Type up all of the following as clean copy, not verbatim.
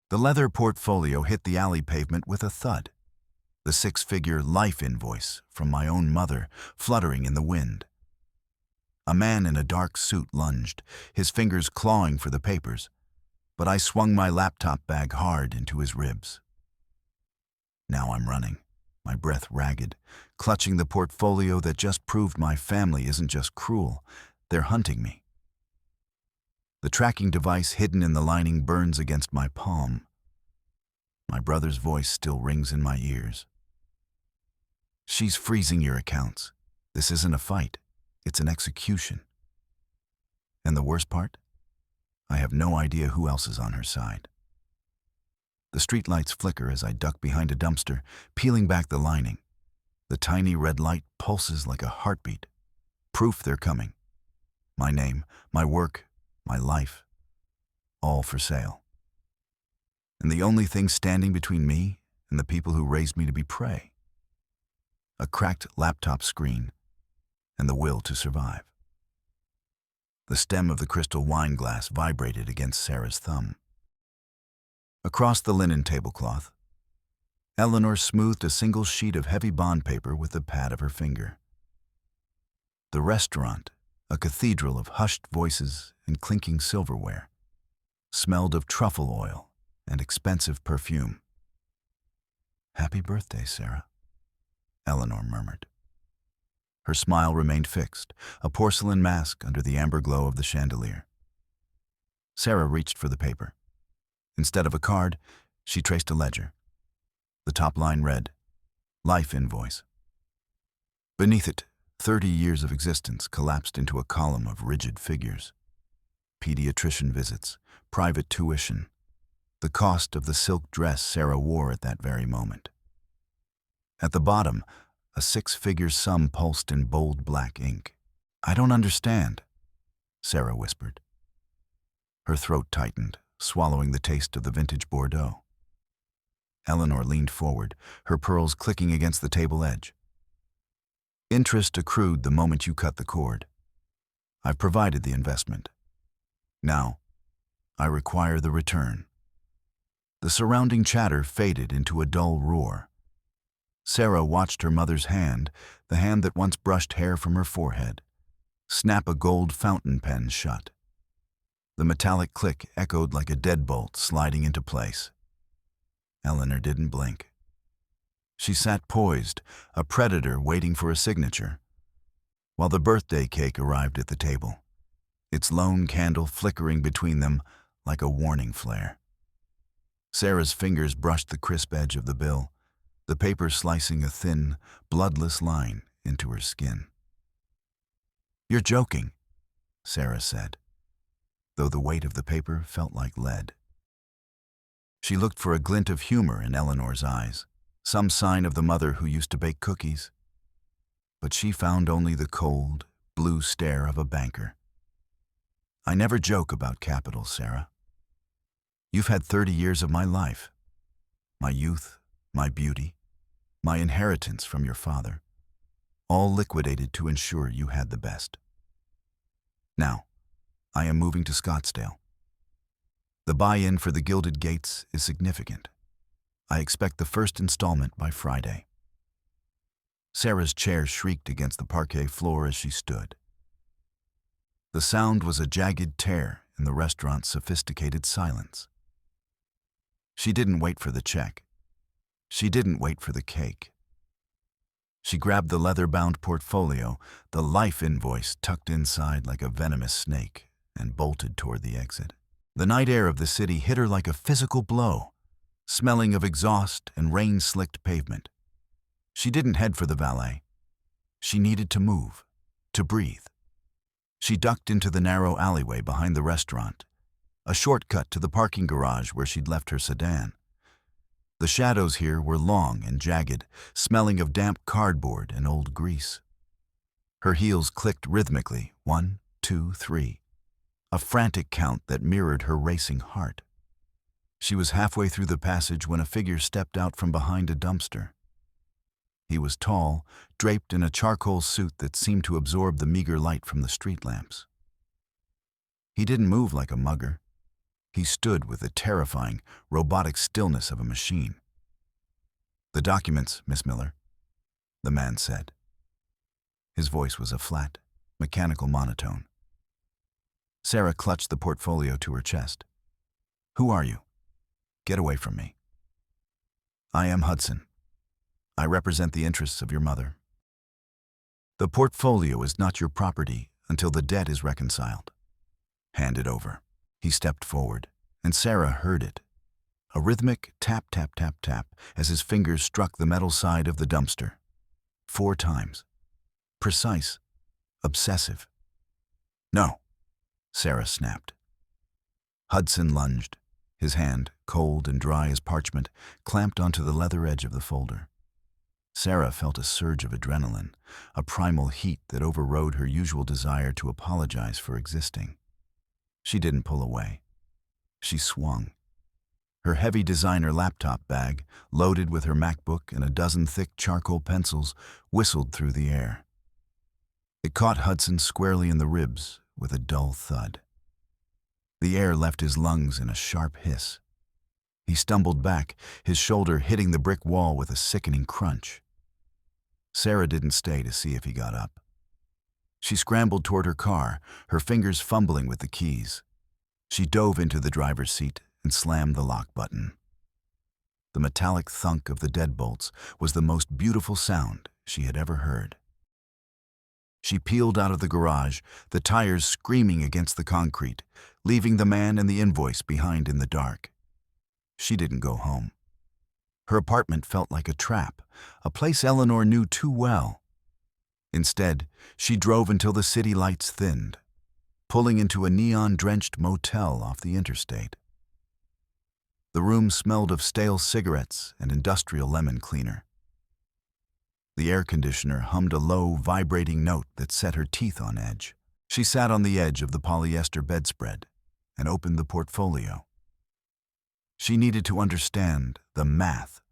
The leather portfolio hit the alley pavement with a thud, the six-figure life invoice from my own mother fluttering in the wind. A man in a dark suit lunged, his fingers clawing for the papers, but I swung my laptop bag hard into his ribs. Now I'm running, my breath ragged, clutching the portfolio that just proved my family isn't just cruel, they're hunting me. The tracking device hidden in the lining burns against my palm. My brother's voice still rings in my ears. She's freezing your accounts. This isn't a fight, it's an execution. And the worst part? I have no idea who else is on her side. The streetlights flicker as I duck behind a dumpster, peeling back the lining. The tiny red light pulses like a heartbeat. Proof they're coming. My name, my work, my life, all for sale. And the only thing standing between me and the people who raised me to be prey. A cracked laptop screen and the will to survive. The stem of the crystal wine glass vibrated against Sarah's thumb. Across the linen tablecloth, Eleanor smoothed a single sheet of heavy bond paper with the pad of her finger. The restaurant, a cathedral of hushed voices and clinking silverware, smelled of truffle oil and expensive perfume. "Happy birthday, Sarah," Eleanor murmured. Her smile remained fixed, a porcelain mask under the amber glow of the chandelier. Sarah reached for the paper. Instead of a card, she traced a ledger. The top line read, "Life invoice." Beneath it, 30 years of existence collapsed into a column of rigid figures. Pediatrician visits, private tuition, the cost of the silk dress Sarah wore at that very moment. At the bottom, a six-figure sum pulsed in bold black ink. "I don't understand," Sarah whispered. Her throat tightened, swallowing the taste of the vintage Bordeaux. Eleanor leaned forward, her pearls clicking against the table edge. "Interest accrued the moment you cut the cord. I've provided the investment. Now, I require the return." The surrounding chatter faded into a dull roar. Sarah watched her mother's hand, the hand that once brushed hair from her forehead, snap a gold fountain pen shut. The metallic click echoed like a deadbolt sliding into place. Eleanor didn't blink. She sat poised, a predator waiting for a signature, while the birthday cake arrived at the table, its lone candle flickering between them like a warning flare. Sarah's fingers brushed the crisp edge of the bill, the paper slicing a thin, bloodless line into her skin. "You're joking," Sarah said, though the weight of the paper felt like lead. She looked for a glint of humor in Eleanor's eyes, some sign of the mother who used to bake cookies. But she found only the cold, blue stare of a banker. "I never joke about capital, Sarah. You've had 30 years of my life, my youth, my beauty, my inheritance from your father, all liquidated to ensure you had the best. Now, I am moving to Scottsdale. The buy-in for the Gilded Gates is significant. I expect the first installment by Friday." Sarah's chair shrieked against the parquet floor as she stood. The sound was a jagged tear in the restaurant's sophisticated silence. She didn't wait for the check. She didn't wait for the cake. She grabbed the leather-bound portfolio, the life invoice tucked inside like a venomous snake, and bolted toward the exit. The night air of the city hit her like a physical blow, smelling of exhaust and rain-slicked pavement. She didn't head for the valet. She needed to move, to breathe. She ducked into the narrow alleyway behind the restaurant, a shortcut to the parking garage where she'd left her sedan. The shadows here were long and jagged, smelling of damp cardboard and old grease. Her heels clicked rhythmically, 1, 2, 3, a frantic count that mirrored her racing heart. She was halfway through the passage when a figure stepped out from behind a dumpster. He was tall, draped in a charcoal suit that seemed to absorb the meager light from the street lamps. He didn't move like a mugger. He stood with the terrifying, robotic stillness of a machine. "The documents, Miss Miller," the man said. His voice was a flat, mechanical monotone. Sarah clutched the portfolio to her chest. "Who are you? Get away from me." "I am Hudson. I represent the interests of your mother. The portfolio is not your property until the debt is reconciled. Hand it over." He stepped forward, and Sarah heard it. A rhythmic tap, tap, tap, tap as his fingers struck the metal side of the dumpster. 4 times. Precise. Obsessive. "No," Sarah snapped. Hudson lunged, his hand, cold and dry as parchment, clamped onto the leather edge of the folder. Sarah felt a surge of adrenaline, a primal heat that overrode her usual desire to apologize for existing. She didn't pull away. She swung. Her heavy designer laptop bag, loaded with her MacBook and a dozen thick charcoal pencils, whistled through the air. It caught Hudson squarely in the ribs with a dull thud. The air left his lungs in a sharp hiss. He stumbled back, his shoulder hitting the brick wall with a sickening crunch. Sarah didn't stay to see if he got up. She scrambled toward her car, her fingers fumbling with the keys. She dove into the driver's seat and slammed the lock button. The metallic thunk of the deadbolts was the most beautiful sound she had ever heard. She peeled out of the garage, the tires screaming against the concrete, leaving the man and the invoice behind in the dark. She didn't go home. Her apartment felt like a trap, a place Eleanor knew too well. Instead, she drove until the city lights thinned, pulling into a neon-drenched motel off the interstate. The room smelled of stale cigarettes and industrial lemon cleaner. The air conditioner hummed a low, vibrating note that set her teeth on edge. She sat on the edge of the polyester bedspread and opened the portfolio. She needed to understand the math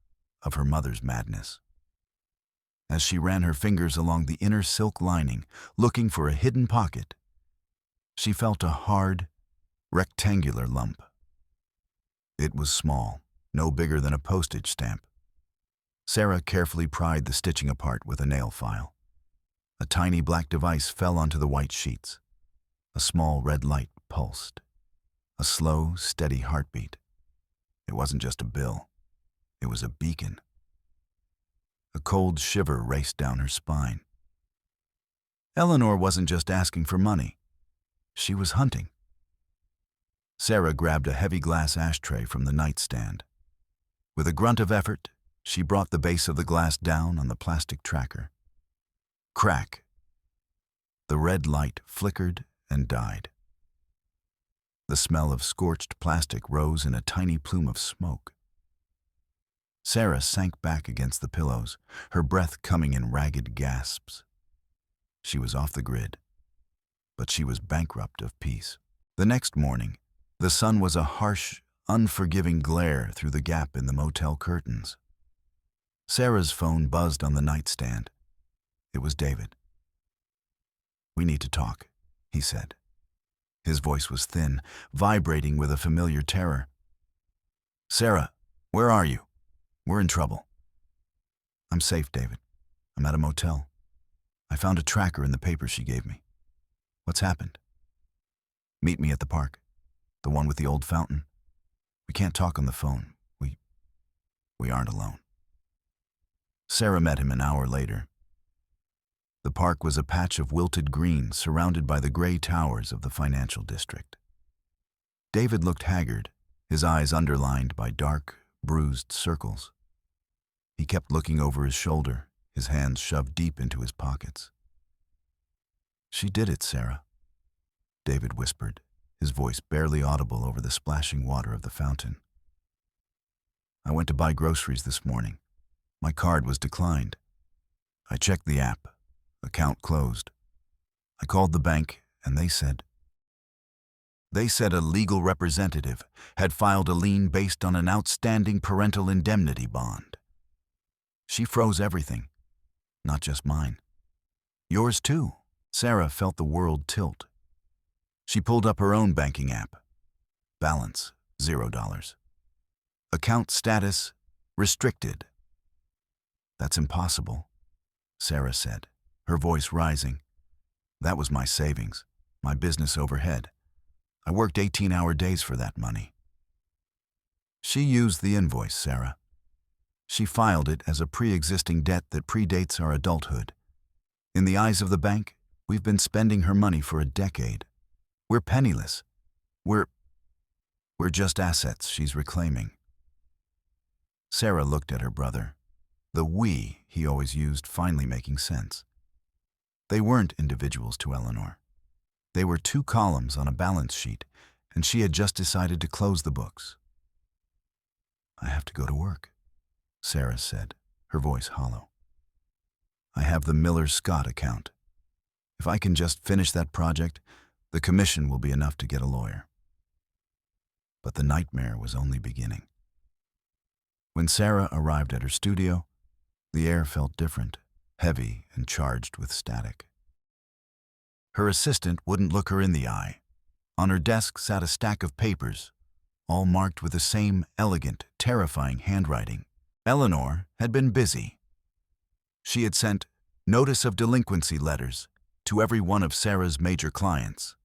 of her mother's madness. As she ran her fingers along the inner silk lining, looking for a hidden pocket, she felt a hard, rectangular lump. It was small, no bigger than a postage stamp. Sarah carefully pried the stitching apart with a nail file. A tiny black device fell onto the white sheets. A small red light pulsed. A slow, steady heartbeat. It wasn't just a bill. It was a beacon. A cold shiver raced down her spine. Eleanor wasn't just asking for money. She was hunting. Sarah grabbed a heavy glass ashtray from the nightstand. With a grunt of effort, she brought the base of the glass down on the plastic tracker. Crack. The red light flickered and died. The smell of scorched plastic rose in a tiny plume of smoke. Sarah sank back against the pillows, her breath coming in ragged gasps. She was off the grid, but she was bankrupt of peace. The next morning, the sun was a harsh, unforgiving glare through the gap in the motel curtains. Sarah's phone buzzed on the nightstand. It was David. "We need to talk," he said. His voice was thin, vibrating with a familiar terror. "Sarah, where are you? We're in trouble." "I'm safe, David. I'm at a motel. I found a tracker in the paper she gave me." "What's happened?" "Meet me at the park. The one with the old fountain. We can't talk on the phone. We aren't alone." Sarah met him an hour later. The park was a patch of wilted green surrounded by the gray towers of the financial district. David looked haggard, his eyes underlined by dark, bruised circles. He kept looking over his shoulder, his hands shoved deep into his pockets. "She did it, Sarah," David whispered, his voice barely audible over the splashing water of the fountain. "I went to buy groceries this morning. My card was declined. I checked the app. Account closed. I called the bank, and they said a legal representative had filed a lien based on an outstanding parental indemnity bond. She froze everything, not just mine. Yours too." Sarah felt the world tilt. She pulled up her own banking app. Balance $0. Account status restricted. That's impossible, Sarah said, her voice rising. That was my savings, my business overhead. I worked 18-hour days for that money. She used the invoice, Sarah. She filed it as a pre-existing debt that predates our adulthood. In the eyes of the bank, we've been spending her money for a decade. We're penniless. We're just assets she's reclaiming. Sarah looked at her brother, the we he always used finally making sense. They weren't individuals to Eleanor. They were two columns on a balance sheet, and she had just decided to close the books. I have to go to work, Sarah said, her voice hollow. I have the Miller-Scott account. If I can just finish that project, the commission will be enough to get a lawyer. But the nightmare was only beginning. When Sarah arrived at her studio, the air felt different, heavy and charged with static. Her assistant wouldn't look her in the eye. On her desk sat a stack of papers, all marked with the same elegant, terrifying handwriting. Eleanor had been busy. She had sent notice of delinquency letters to every one of Sarah's major clients.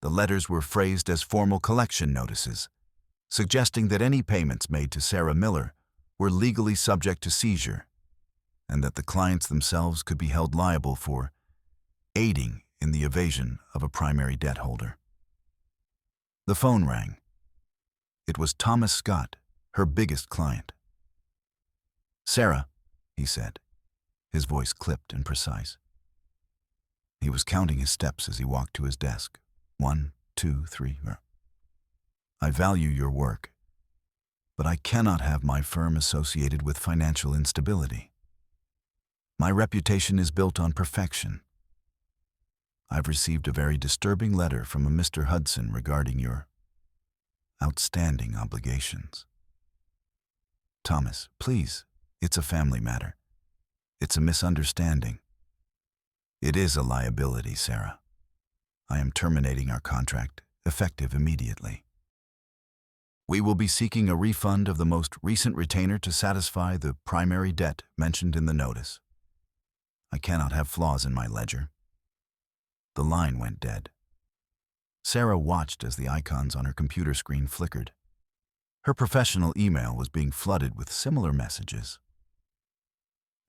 The letters were phrased as formal collection notices, suggesting that any payments made to Sarah Miller were legally subject to seizure, and that the clients themselves could be held liable for aiding in the evasion of a primary debt holder. The phone rang. It was Thomas Scott, her biggest client. "Sarah," he said, his voice clipped and precise. He was counting his steps as he walked to his desk. 1, 2, 3. I value your work, but I cannot have my firm associated with financial instability. My reputation is built on perfection. I've received a very disturbing letter from a Mr. Hudson regarding your outstanding obligations. Thomas, please, it's a family matter. It's a misunderstanding. It is a liability, Sarah. I am terminating our contract, effective immediately. We will be seeking a refund of the most recent retainer to satisfy the primary debt mentioned in the notice. I cannot have flaws in my ledger. The line went dead. Sarah watched as the icons on her computer screen flickered. Her professional email was being flooded with similar messages.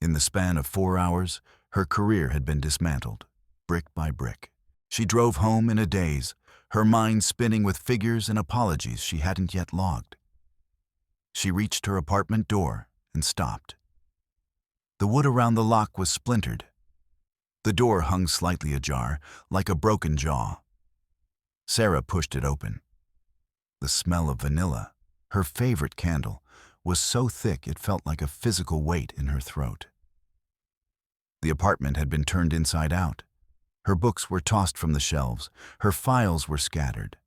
In the span of 4 hours, her career had been dismantled, brick by brick. She drove home in a daze, her mind spinning with figures and apologies she hadn't yet logged. She reached her apartment door and stopped. The wood around the lock was splintered. The door hung slightly ajar, like a broken jaw. Sarah pushed it open. The smell of vanilla, her favorite candle, was so thick it felt like a physical weight in her throat. The apartment had been turned inside out. Her books were tossed from the shelves, her files were scattered.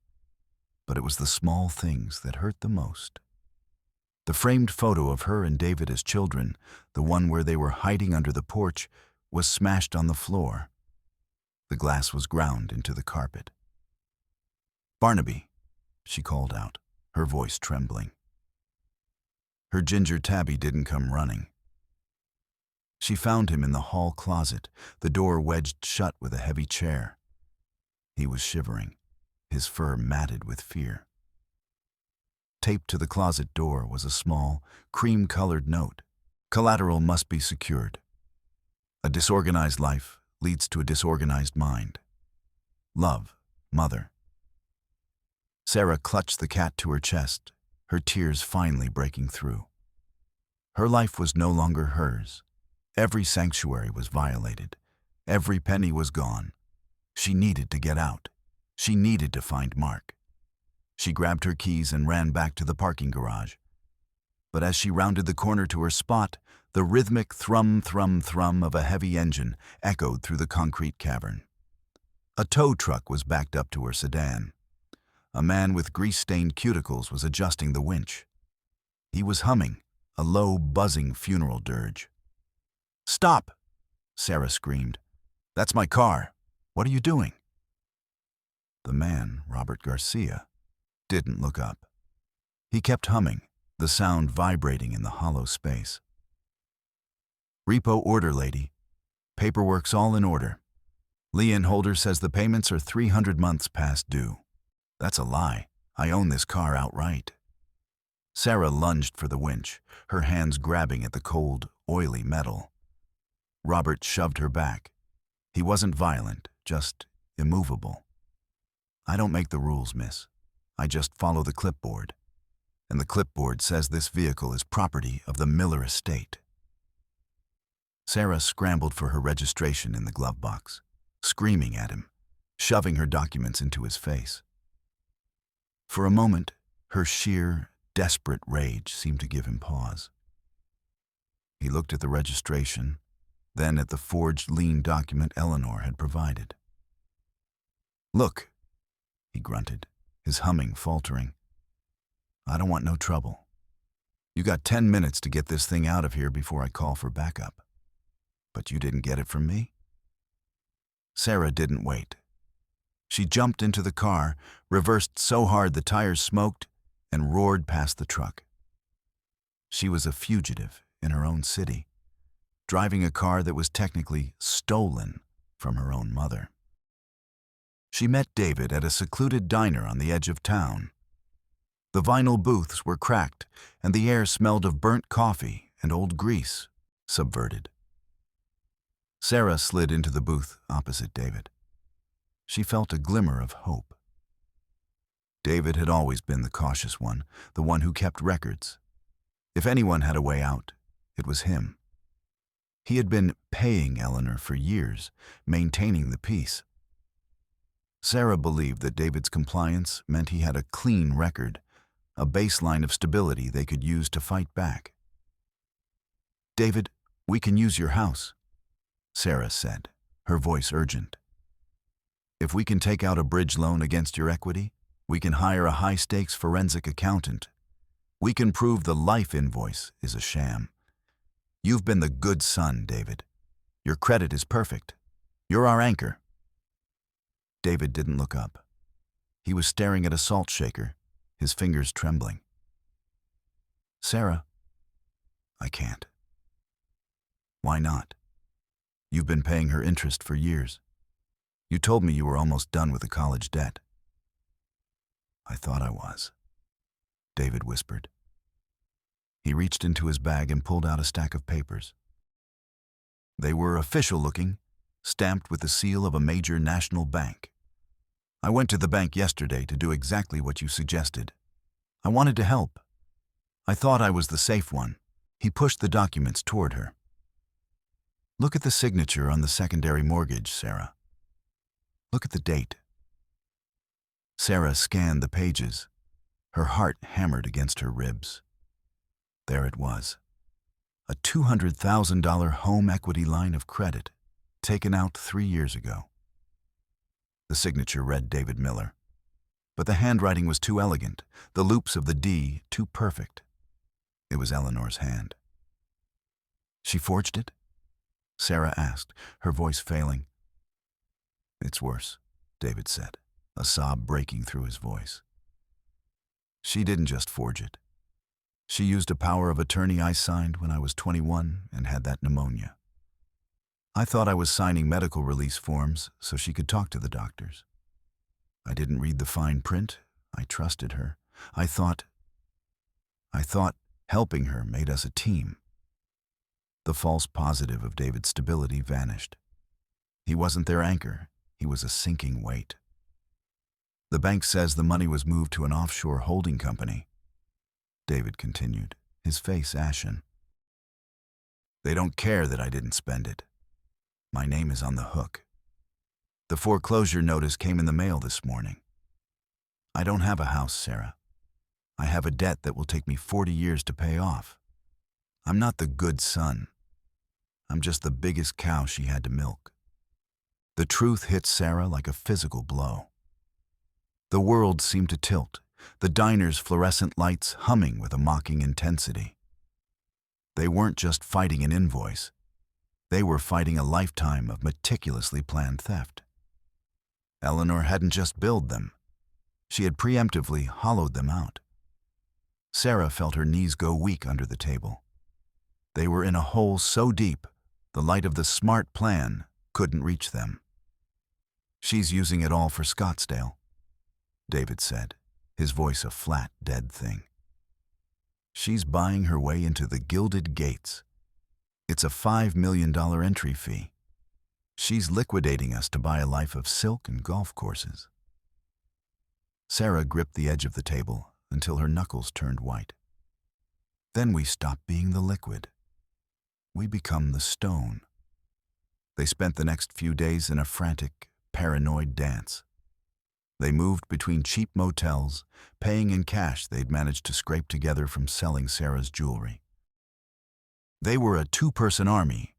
But it was the small things that hurt the most. The framed photo of her and David as children, the one where they were hiding under the porch, was smashed on the floor. The glass was ground into the carpet. "Barnaby," she called out, her voice trembling. Her ginger tabby didn't come running. She found him in the hall closet, the door wedged shut with a heavy chair. He was shivering, his fur matted with fear. Taped to the closet door was a small, cream-colored note. Collateral must be secured. A disorganized life leads to a disorganized mind. Love, Mother. Sarah clutched the cat to her chest, her tears finally breaking through. Her life was no longer hers. Every sanctuary was violated. Every penny was gone. She needed to get out. She needed to find Mark. She grabbed her keys and ran back to the parking garage. But as she rounded the corner to her spot, the rhythmic thrum, thrum, thrum of a heavy engine echoed through the concrete cavern. A tow truck was backed up to her sedan. A man with grease-stained cuticles was adjusting the winch. He was humming, a low, buzzing funeral dirge. "Stop!" Sarah screamed. "That's my car. What are you doing?" The man, Robert Garcia, didn't look up. He kept humming, the sound vibrating in the hollow space. Repo order, lady. Paperwork's all in order. Lien Holder says the payments are 300 months past due. That's a lie. I own this car outright. Sarah lunged for the winch, her hands grabbing at the cold, oily metal. Robert shoved her back. He wasn't violent, just immovable. I don't make the rules, miss. I just follow the clipboard. And the clipboard says this vehicle is property of the Miller estate. Sarah scrambled for her registration in the glove box, screaming at him, shoving her documents into his face. For a moment, her sheer, desperate rage seemed to give him pause. He looked at the registration, then at the forged lien document Eleanor had provided. Look, he grunted, his humming faltering. I don't want no trouble. You got 10 minutes to get this thing out of here before I call for backup. But you didn't get it from me? Sarah didn't wait. She jumped into the car, reversed so hard the tires smoked, and roared past the truck. She was a fugitive in her own city, driving a car that was technically stolen from her own mother. She met David at a secluded diner on the edge of town. The vinyl booths were cracked, and the air smelled of burnt coffee and old grease, subverted. Sarah slid into the booth opposite David. She felt a glimmer of hope. David had always been the cautious one, the one who kept records. If anyone had a way out, it was him. He had been paying Eleanor for years, maintaining the peace. Sarah believed that David's compliance meant he had a clean record, a baseline of stability they could use to fight back. David, we can use your house, Sarah said, her voice urgent. If we can take out a bridge loan against your equity, we can hire a high-stakes forensic accountant. We can prove the life invoice is a sham. You've been the good son, David. Your credit is perfect. You're our anchor. David didn't look up. He was staring at a salt shaker, his fingers trembling. Sarah, I can't. Why not? You've been paying her interest for years. You told me you were almost done with the college debt. I thought I was, David whispered. He reached into his bag and pulled out a stack of papers. They were official-looking, stamped with the seal of a major national bank. I went to the bank yesterday to do exactly what you suggested. I wanted to help. I thought I was the safe one. He pushed the documents toward her. Look at the signature on the secondary mortgage, Sarah. Look at the date. Sarah scanned the pages. Her heart hammered against her ribs. There it was. A $200,000 home equity line of credit, taken out 3 years ago. The signature read David Miller. But the handwriting was too elegant, the loops of the D too perfect. It was Eleanor's hand. She forged it? Sarah asked, her voice failing. It's worse, David said, a sob breaking through his voice. She didn't just forge it. She used a power of attorney I signed when I was 21 and had that pneumonia. I thought I was signing medical release forms so she could talk to the doctors. I didn't read the fine print. I trusted her. I thought helping her made us a team. The false positive of David's stability vanished. He wasn't their anchor. He was a sinking weight. The bank says the money was moved to an offshore holding company. David continued, his face ashen. They don't care that I didn't spend it. My name is on the hook. The foreclosure notice came in the mail this morning. I don't have a house, Sarah. I have a debt that will take me 40 years to pay off. I'm not the good son. I'm just the biggest cow she had to milk. The truth hit Sarah like a physical blow. The world seemed to tilt, the diner's fluorescent lights humming with a mocking intensity. They weren't just fighting an invoice. They were fighting a lifetime of meticulously planned theft. Eleanor hadn't just billed them. She had preemptively hollowed them out. Sarah felt her knees go weak under the table. They were in a hole so deep, the light of the smart plan couldn't reach them. "She's using it all for Scottsdale," David said, his voice a flat, dead thing. "She's buying her way into the Gilded Gates. It's a $5 million entry fee. She's liquidating us to buy a life of silk and golf courses." Sarah gripped the edge of the table until her knuckles turned white. "Then we stop being the liquid. We become the stone." They spent the next few days in a frantic, paranoid dance. They moved between cheap motels, paying in cash they'd managed to scrape together from selling Sarah's jewelry. They were a two-person army,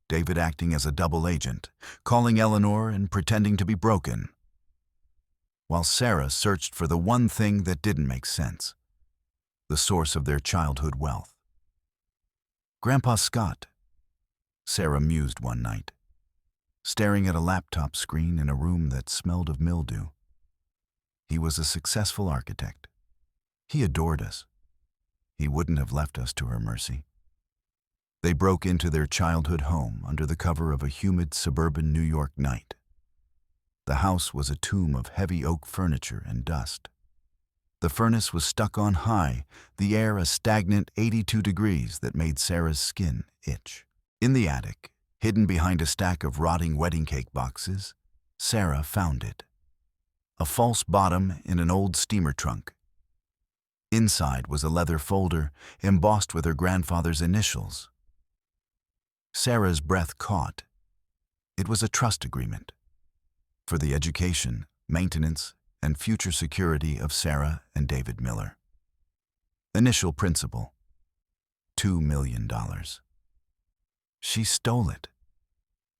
David acting as a double agent, calling Eleanor and pretending to be broken, while Sarah searched for the one thing that didn't make sense, the source of their childhood wealth. "Grandpa Scott," Sarah mused one night, staring at a laptop screen in a room that smelled of mildew. He was a successful architect. He adored us. He wouldn't have left us to our mercy. They broke into their childhood home under the cover of a humid suburban New York night. The house was a tomb of heavy oak furniture and dust. The furnace was stuck on high, the air a stagnant 82 degrees that made Sarah's skin itch. In the attic, hidden behind a stack of rotting wedding cake boxes, Sarah found it. A false bottom in an old steamer trunk. Inside was a leather folder embossed with her grandfather's initials. Sarah's breath caught. It was a trust agreement for the education, maintenance, and future security of Sarah and David Miller. Initial principal, $2 million. "She stole it,"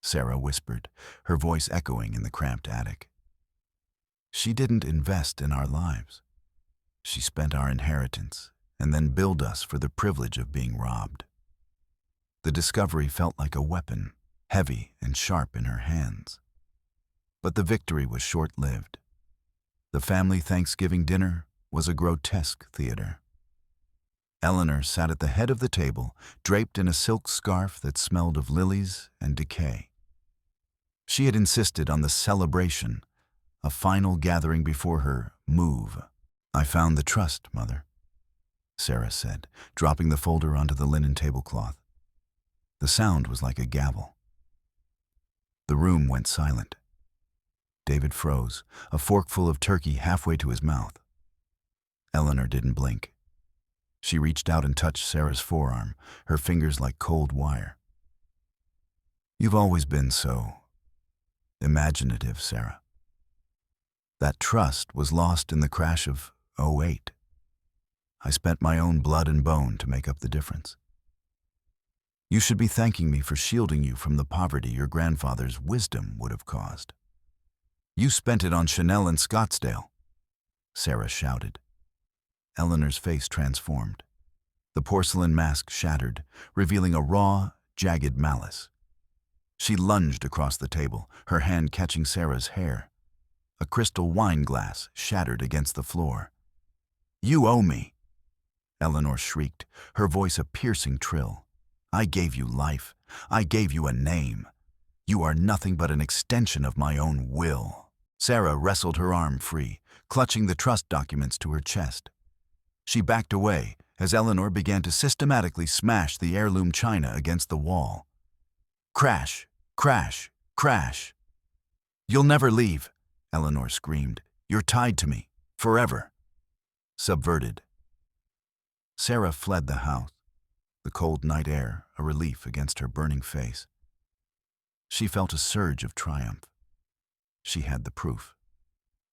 Sarah whispered, her voice echoing in the cramped attic. "She didn't invest in our lives. She spent our inheritance and then billed us for the privilege of being robbed." The discovery felt like a weapon, heavy and sharp in her hands. But the victory was short-lived. The family Thanksgiving dinner was a grotesque theater. Eleanor sat at the head of the table, draped in a silk scarf that smelled of lilies and decay. She had insisted on the celebration, a final gathering before her move. "I found the trust, Mother," Sarah said, dropping the folder onto the linen tablecloth. The sound was like a gavel. The room went silent. David froze, a forkful of turkey halfway to his mouth. Eleanor didn't blink. She reached out and touched Sarah's forearm, her fingers like cold wire. "You've always been so imaginative, Sarah. That trust was lost in the crash of '08. I spent my own blood and bone to make up the difference. You should be thanking me for shielding you from the poverty your grandfather's wisdom would have caused. You spent it on Chanel and Scottsdale," Sarah shouted. Eleanor's face transformed. The porcelain mask shattered, revealing a raw, jagged malice. She lunged across the table, her hand catching Sarah's hair. A crystal wine glass shattered against the floor. "You owe me," Eleanor shrieked, her voice a piercing trill. "I gave you life. I gave you a name. You are nothing but an extension of my own will." Sarah wrestled her arm free, clutching the trust documents to her chest. She backed away as Eleanor began to systematically smash the heirloom china against the wall. Crash, crash, crash. "You'll never leave," Eleanor screamed. "You're tied to me, forever." Subverted. Sarah fled the house, the cold night air a relief against her burning face. She felt a surge of triumph. She had the proof.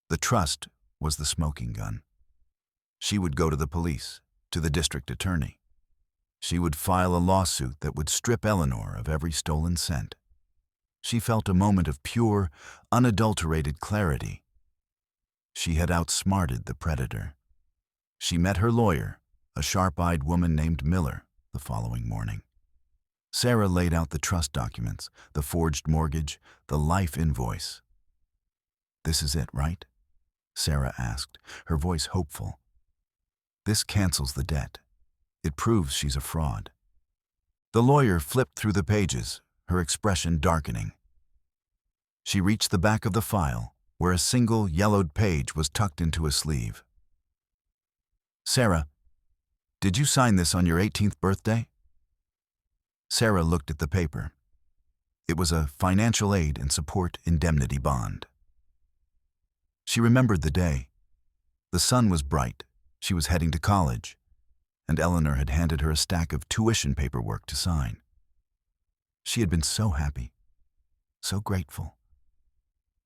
The trust was the smoking gun. She would go to the police, to the district attorney. She would file a lawsuit that would strip Eleanor of every stolen cent. She felt a moment of pure, unadulterated clarity. She had outsmarted the predator. She met her lawyer, a sharp-eyed woman named Miller, the following morning. Sarah laid out the trust documents, the forged mortgage, the life invoice. "This is it, right?" Sarah asked, her voice hopeful. This cancels the debt. It proves she's a fraud. The lawyer flipped through the pages, her expression darkening. She reached the back of the file, where a single yellowed page was tucked into a sleeve. Sarah, did you sign this on your 18th birthday? Sarah looked at the paper. It was a financial aid and support indemnity bond. She remembered the day. The sun was bright, she was heading to college, and Eleanor had handed her a stack of tuition paperwork to sign. She had been so happy, so grateful.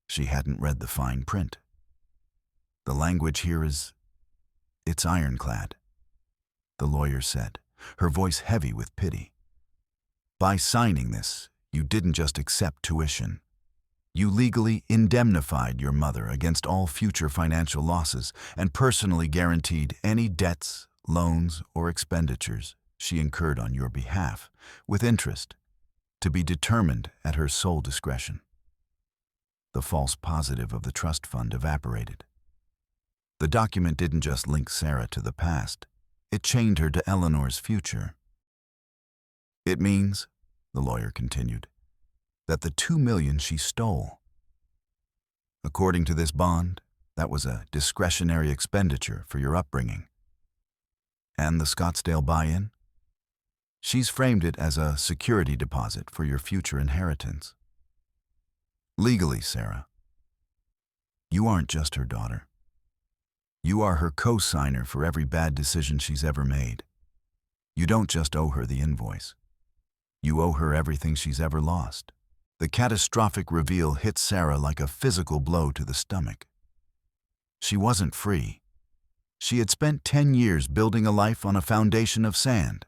She hadn't read the fine print. The language here it's ironclad, the lawyer said, her voice heavy with pity. By signing this, you didn't just accept tuition. You legally indemnified your mother against all future financial losses and personally guaranteed any debts, loans, or expenditures she incurred on your behalf, with interest, to be determined at her sole discretion. The false positive of the trust fund evaporated. The document didn't just link Sarah to the past, it chained her to Eleanor's future. It means, the lawyer continued, that the $2 million she stole. According to this bond, that was a discretionary expenditure for your upbringing. And the Scottsdale buy-in? She's framed it as a security deposit for your future inheritance. Legally, Sarah, you aren't just her daughter. You are her co-signer for every bad decision she's ever made. You don't just owe her the invoice. You owe her everything she's ever lost. The catastrophic reveal hit Sarah like a physical blow to the stomach. She wasn't free. She had spent 10 years building a life on a foundation of sand,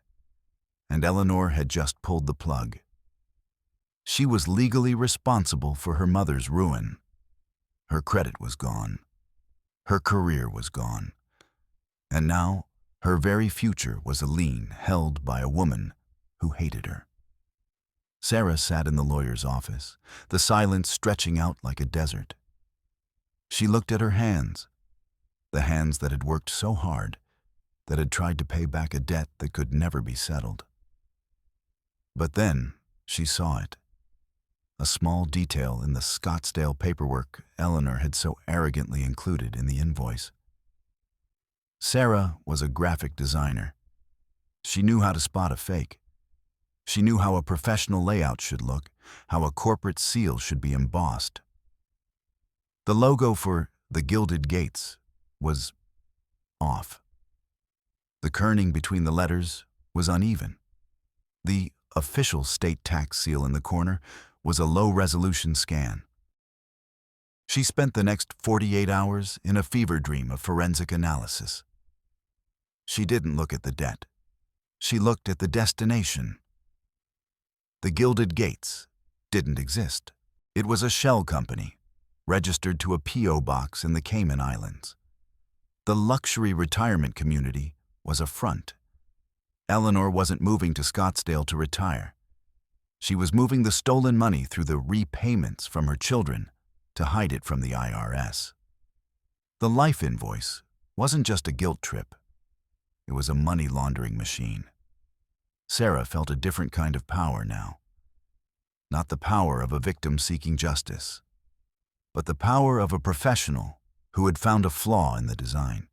and Eleanor had just pulled the plug. She was legally responsible for her mother's ruin. Her credit was gone. Her career was gone. And now, her very future was a lien held by a woman who hated her. Sarah sat in the lawyer's office, the silence stretching out like a desert. She looked at her hands, the hands that had worked so hard, that had tried to pay back a debt that could never be settled. But then she saw it. A small detail in the Scottsdale paperwork Eleanor had so arrogantly included in the invoice. Sarah was a graphic designer. She knew how to spot a fake. She knew how a professional layout should look, how a corporate seal should be embossed. The logo for the Gilded Gates was off. The kerning between the letters was uneven. The official state tax seal in the corner was a low-resolution scan. She spent the next 48 hours in a fever dream of forensic analysis. She didn't look at the debt. She looked at the destination. The Gilded Gates didn't exist. It was a shell company, registered to a P.O. box in the Cayman Islands. The luxury retirement community was a front. Eleanor wasn't moving to Scottsdale to retire. She was moving the stolen money through the repayments from her children to hide it from the IRS. The life invoice wasn't just a guilt trip. It was a money laundering machine. Sarah felt a different kind of power now. Not the power of a victim seeking justice, but the power of a professional who had found a flaw in the design.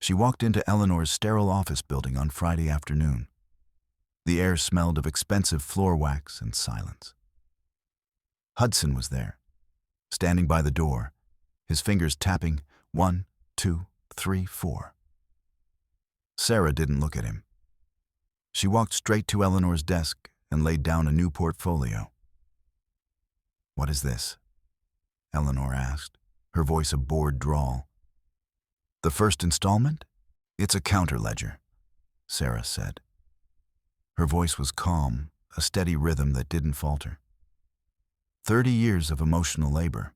She walked into Eleanor's sterile office building on Friday afternoon. The air smelled of expensive floor wax and silence. Hudson was there, standing by the door, his fingers tapping 1, 2, 3, 4. Sarah didn't look at him. She walked straight to Eleanor's desk and laid down a new portfolio. "What is this?" Eleanor asked, her voice a bored drawl. "The first installment? It's a counterledger," Sarah said. Her voice was calm, a steady rhythm that didn't falter. 30 years of emotional labor,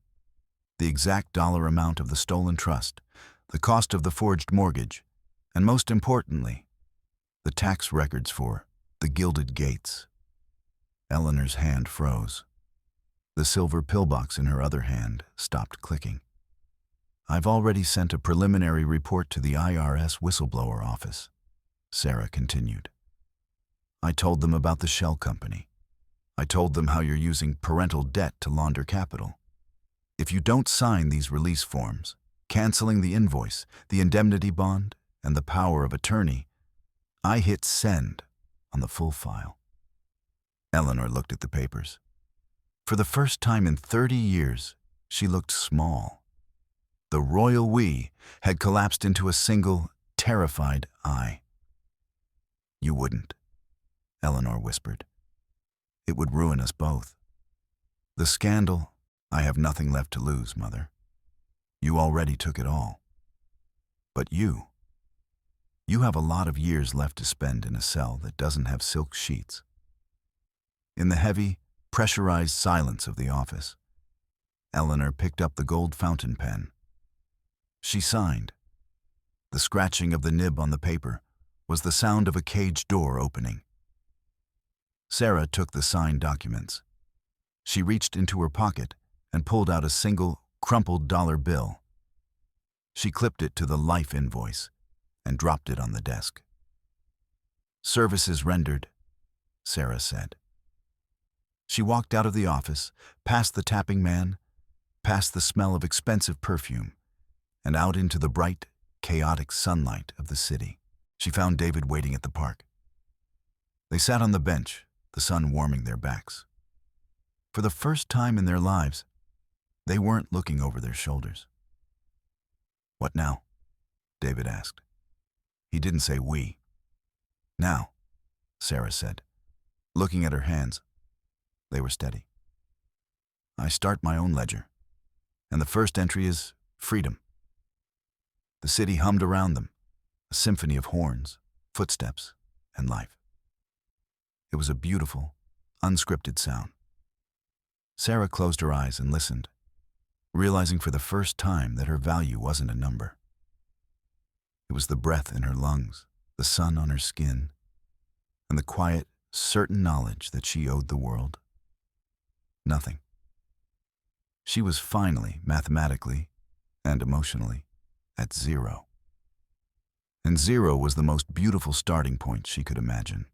the exact dollar amount of the stolen trust, the cost of the forged mortgage, and most importantly, the tax records for the Gilded Gates. Eleanor's hand froze. The silver pillbox in her other hand stopped clicking. I've already sent a preliminary report to the IRS whistleblower office, Sarah continued. I told them about the shell company. I told them how you're using parental debt to launder capital. If you don't sign these release forms, canceling the invoice, the indemnity bond, and the power of attorney, I hit send on the full file. Eleanor looked at the papers. For the first time in 30 years, she looked small. The royal we had collapsed into a single, terrified I. You wouldn't, Eleanor whispered. It would ruin us both. The scandal, I have nothing left to lose, Mother. You already took it all. But you have a lot of years left to spend in a cell that doesn't have silk sheets. In the heavy, pressurized silence of the office, Eleanor picked up the gold fountain pen. She signed. The scratching of the nib on the paper was the sound of a cage door opening. Sarah took the signed documents. She reached into her pocket and pulled out a single, crumpled dollar bill. She clipped it to the life invoice and dropped it on the desk. Services rendered, Sarah said. She walked out of the office, past the tapping man, past the smell of expensive perfume, and out into the bright, chaotic sunlight of the city. She found David waiting at the park. They sat on the bench, the sun warming their backs. For the first time in their lives, they weren't looking over their shoulders. What now? David asked. He didn't say we. Now, Sarah said, looking at her hands. They were steady. I start my own ledger, and the first entry is freedom. The city hummed around them, a symphony of horns, footsteps, and life. It was a beautiful, unscripted sound. Sarah closed her eyes and listened, realizing for the first time that her value wasn't a number. It was the breath in her lungs, the sun on her skin, and the quiet, certain knowledge that she owed the world nothing. She was finally, mathematically and emotionally, at zero. And zero was the most beautiful starting point she could imagine.